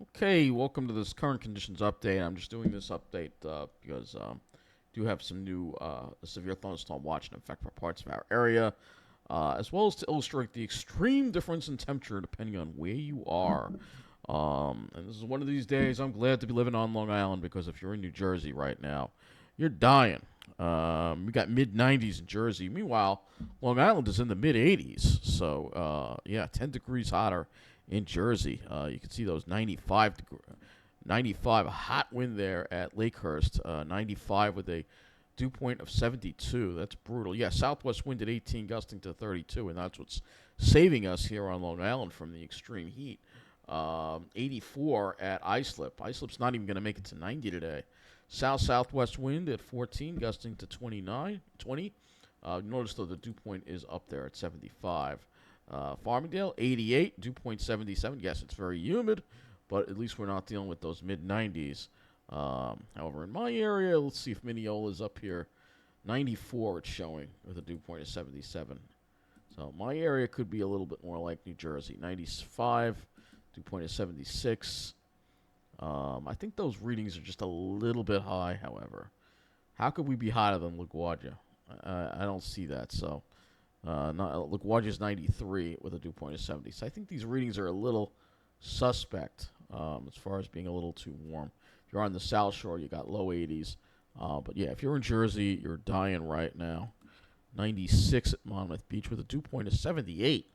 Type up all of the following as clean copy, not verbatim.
Okay, welcome to this current conditions update. I'm just doing this update because do have some new severe thunderstorm watch in effect for parts of our area, as well as to illustrate the extreme difference in temperature depending on where you are. And this is one of these days I'm glad to be living on Long Island because if you're in New Jersey right now, you're dying. We got mid 90s in Jersey. Meanwhile, Long Island is in the mid 80s. So, yeah, 10 degrees hotter in Jersey. You can see those 95 hot wind there at Lakehurst. 95 with a dew point of 72. That's brutal. Yeah, southwest wind at 18, gusting to 32, and that's what's saving us here on Long Island from the extreme heat. 84 at Islip. Islip's not even going to make it to 90 today. South-southwest wind at 14, gusting to 20. Notice, though, the dew point is up there at 75. Farmingdale, 88, dew point 77. Yes, it's very humid, but at least we're not dealing with those mid-90s. However, in my area, let's see if Mineola's up here. 94 it's showing with a dew point of 77. So my area could be a little bit more like New Jersey. 95, dew point of 76. I think those readings are just a little bit high, however. How could we be hotter than LaGuardia? I don't see that, so... LaGuardia's 93 with a dew point of 70. So I think these readings are a little suspect as far as being a little too warm. If you're on the South Shore, you got low 80s. But yeah, if you're in Jersey, you're dying right now. 96 at Monmouth Beach with a dew point of 78.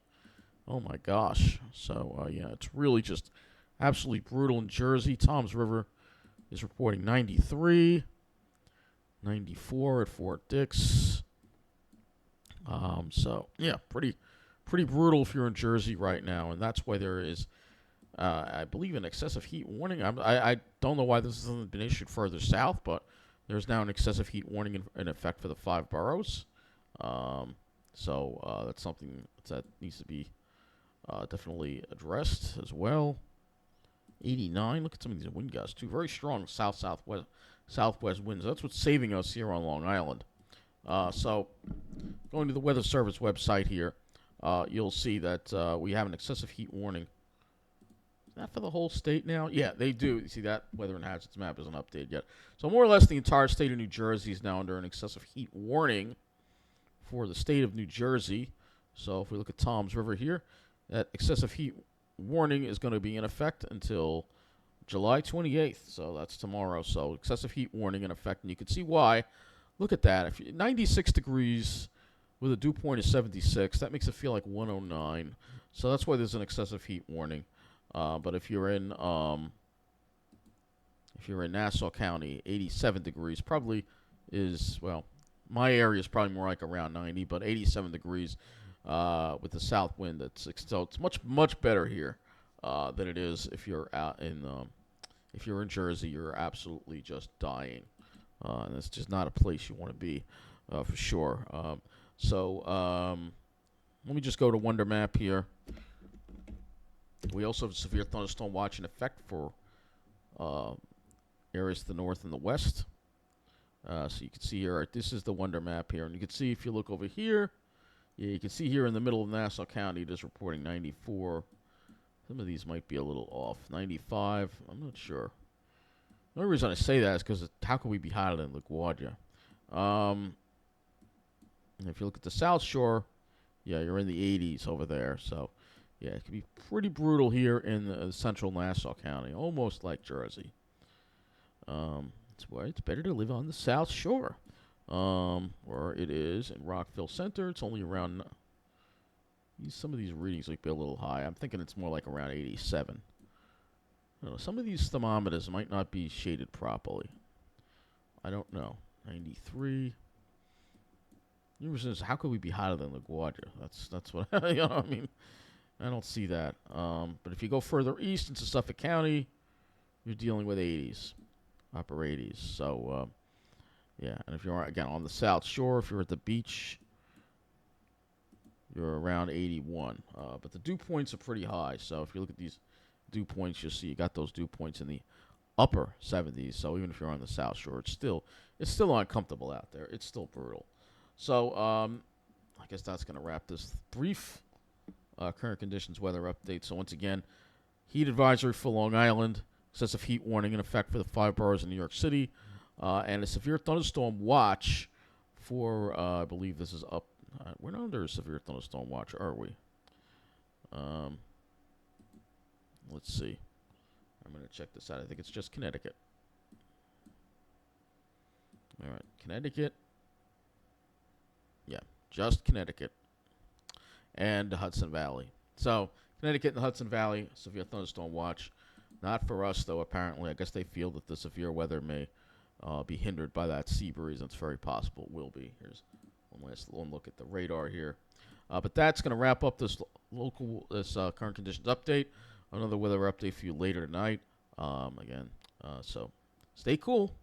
Oh my gosh. So yeah, it's really just absolutely brutal in Jersey. Toms River is reporting 93. 94 at Fort Dix. So yeah, pretty brutal if you're in Jersey right now, and that's why there is, I believe, an excessive heat warning. I don't know why this hasn't been issued further south, but there's now an excessive heat warning in effect for the 5 boroughs. So that's something that needs to be definitely addressed as well. 89. Look at some of these wind gusts too. Very strong southwest winds. That's what's saving us here on Long Island. So, going to the Weather Service website here, you'll see that we have an excessive heat warning. Is that for the whole state now? Yeah, they do. You see that weather and hazards map isn't updated yet. So, more or less, the entire state of New Jersey is now under an excessive heat warning for the state of New Jersey. So, if we look at Toms River here, that excessive heat warning is going to be in effect until July 28th. So, that's tomorrow. So, excessive heat warning in effect, and you can see why. Look at that. If 96 degrees with a dew point of 76, that makes it feel like 109. So that's why there's an excessive heat warning. But if you're in Nassau County, 87 degrees probably is, well, my area is probably more like around 90, but 87 degrees with the south wind. So it's much better here than it is if you're out in if you're in Jersey. You're absolutely just dying. And it's just not a place you want to be, for sure. Let me just go to Wonder Map here. We also have a severe thunderstorm watch in effect for areas to the north and the west. So you can see here, this is the Wonder Map here. And you can see if you look over here, yeah, you can see here in the middle of Nassau County, it is reporting 94. Some of these might be a little off. 95, I'm not sure. The only reason I say that is because how could we be hotter than LaGuardia? If you look at the South Shore, yeah, you're in the 80s over there. So, yeah, it can be pretty brutal here in the central Nassau County, almost like Jersey. That's why it's better to live on the South Shore, where it is in Rockville Center. It's only around. Some of these readings might be a little high. I'm thinking it's more like around 87. Some of these thermometers might not be shaded properly. I don't know. 93. How could we be hotter than LaGuardia? That's what I mean. I don't see that. But if you go further east into Suffolk County, you're dealing with 80s, upper 80s. So yeah. And if you're again on the South Shore, if you're at the beach, you're around 81. But the dew points are pretty high. So if you look at these dew points, you'll see you got those dew points in the upper 70s. So even if you're on the South Shore, it's still uncomfortable out there. It's still brutal. So I guess that's going to wrap this brief current conditions weather update. So once again, Heat advisory for Long Island. Excessive heat warning in effect for the 5 boroughs in New York City. And a severe thunderstorm watch for, I believe this is up. We're not under a severe thunderstorm watch, are we? Let's see. I'm going to check this out. I think it's just Connecticut. All right, Connecticut. Yeah, just Connecticut and the Hudson Valley. So, Connecticut and the Hudson Valley, severe thunderstorm watch. Not for us, though, apparently. I guess they feel that the severe weather may be hindered by that sea breeze. It's very possible it will be. Here's one look at the radar here. But that's going to wrap up this current conditions update. Another weather update for you later tonight. So stay cool.